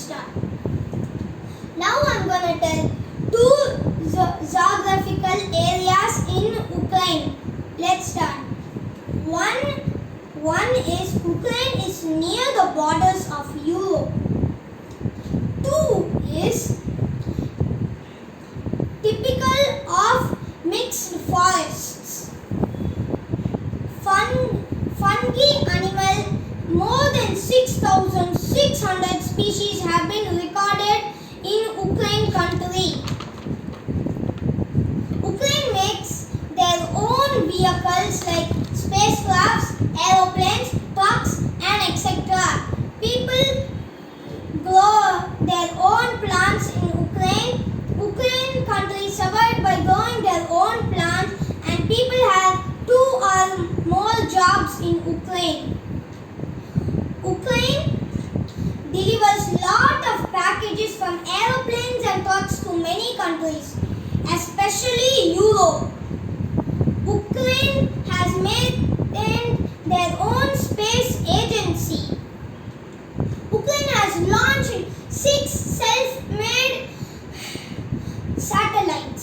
start. Now I'm going to tell two geographical areas in Ukraine. Let's start. One is Ukraine is near the borders of Europe. Two is typical of mixed forests. Fungi animal, more than 6,600 species have been recorded in Ukraine country. Ukraine makes their own vehicles like spacecrafts, aeroplanes, trucks and etc. People grow their own plants in Ukraine. Ukraine country survived by growing their own plants, and people have 2 or more jobs in Ukraine. Ukraine delivers lot of packages from aeroplanes and trucks to many countries, especially Europe. Ukraine has maintained their own space agency. Ukraine has launched 6 self-made satellites.